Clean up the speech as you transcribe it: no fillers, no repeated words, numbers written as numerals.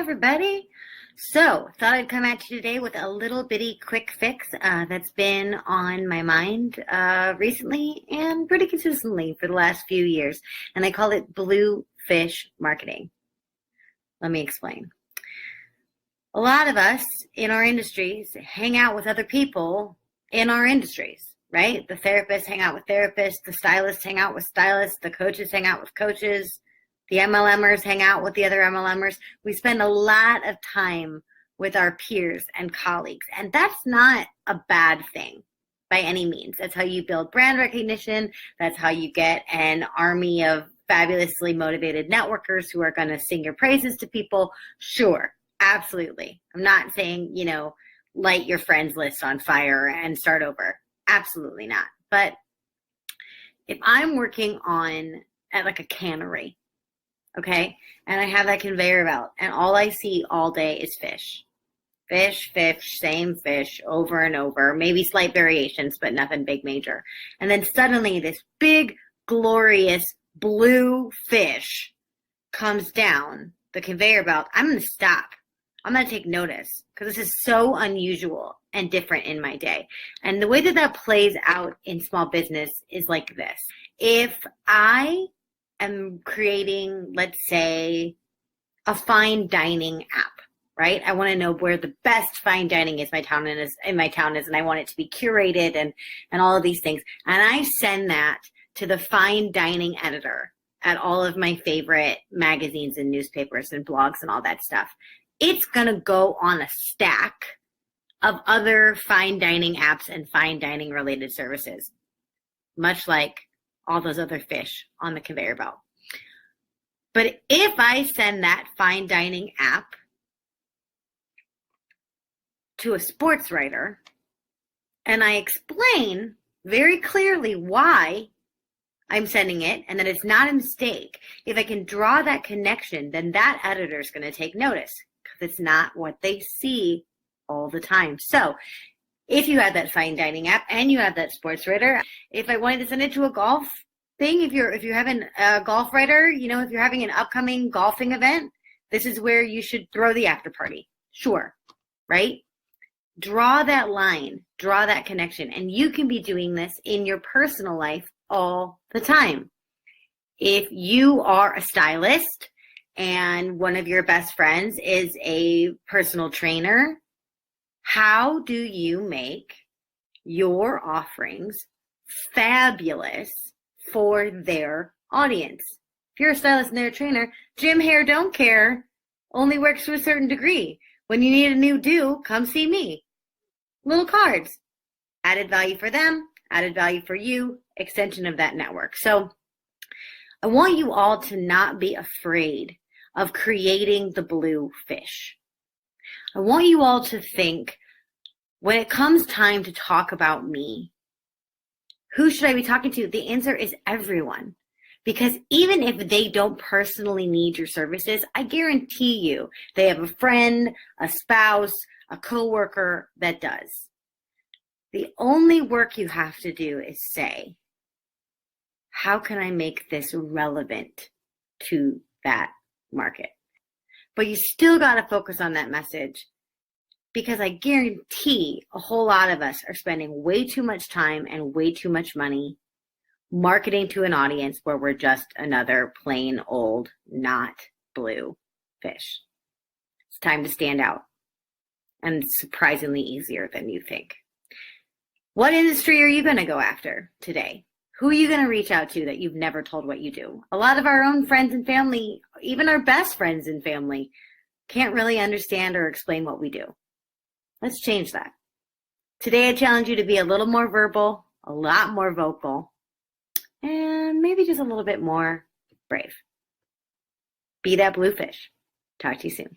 everybody. So, thought I'd come at you today with a little bitty quick fix that's been on my mind recently and pretty consistently for the last few years. And I call it blue fish marketing. Let me explain. A lot of us in our industries hang out with other people in our industries, right? The therapists hang out with therapists, the stylists hang out with stylists, the coaches hang out with coaches. The MLMers hang out with the other MLMers. We spend a lot of time with our peers and colleagues, and that's not a bad thing by any means. That's how you build brand recognition. That's how you get an army of fabulously motivated networkers who are going to sing your praises to people. Sure, absolutely. I'm not saying, light your friends list on fire and start over. Absolutely not. But if I'm working at like a cannery, okay, and I have that conveyor belt, and all I see all day is fish. Fish, same fish, over and over, maybe slight variations, but nothing big major. And then suddenly this big, glorious blue fish comes down the conveyor belt. I'm going to stop. I'm going to take notice because this is so unusual and different in my day. And the way that plays out in small business is like this. If I am creating, let's say, a fine dining app, right? I want to know where the best fine dining in my town is, and I want it to be curated and all of these things. And I send that to the fine dining editor at all of my favorite magazines and newspapers and blogs and all that stuff. It's going to go on a stack of other fine dining apps and fine dining related services, much like all those other fish on the conveyor belt. But if I send that fine dining app to a sports writer and I explain very clearly why I'm sending it and that it's not a mistake, if I can draw that connection, then that editor is going to take notice because it's not what they see all the time. So if you have that fine dining app and you have that sports writer, if I wanted to send it to a golf thing, if you're having a golf writer, if you're having an upcoming golfing event, this is where you should throw the after party. Sure, right? Draw that line, draw that connection, and you can be doing this in your personal life all the time. If you are a stylist and one of your best friends is a personal trainer, how do you make your offerings fabulous for their audience? If you're a stylist and they're a trainer, Jim Hair Don't Care only works to a certain degree. When you need a new do, come see me. Little cards. Added value for them, added value for you, extension of that network. So I want you all to not be afraid of creating the blue fish. I want you all to think, when it comes time to talk about me, who should I be talking to? The answer is everyone. Because even if they don't personally need your services, I guarantee you they have a friend, a spouse, a coworker that does. The only work you have to do is say, how can I make this relevant to that market? But you still got to focus on that message, because I guarantee a whole lot of us are spending way too much time and way too much money marketing to an audience where we're just another plain old, not blue fish. It's time to stand out, and it's surprisingly easier than you think. What industry are you going to go after today? Who are you going to reach out to that you've never told what you do? A lot of our own friends and family, even our best friends and family, can't really understand or explain what we do. Let's change that. Today, I challenge you to be a little more verbal, a lot more vocal, and maybe just a little bit more brave. Be that blue fish. Talk to you soon.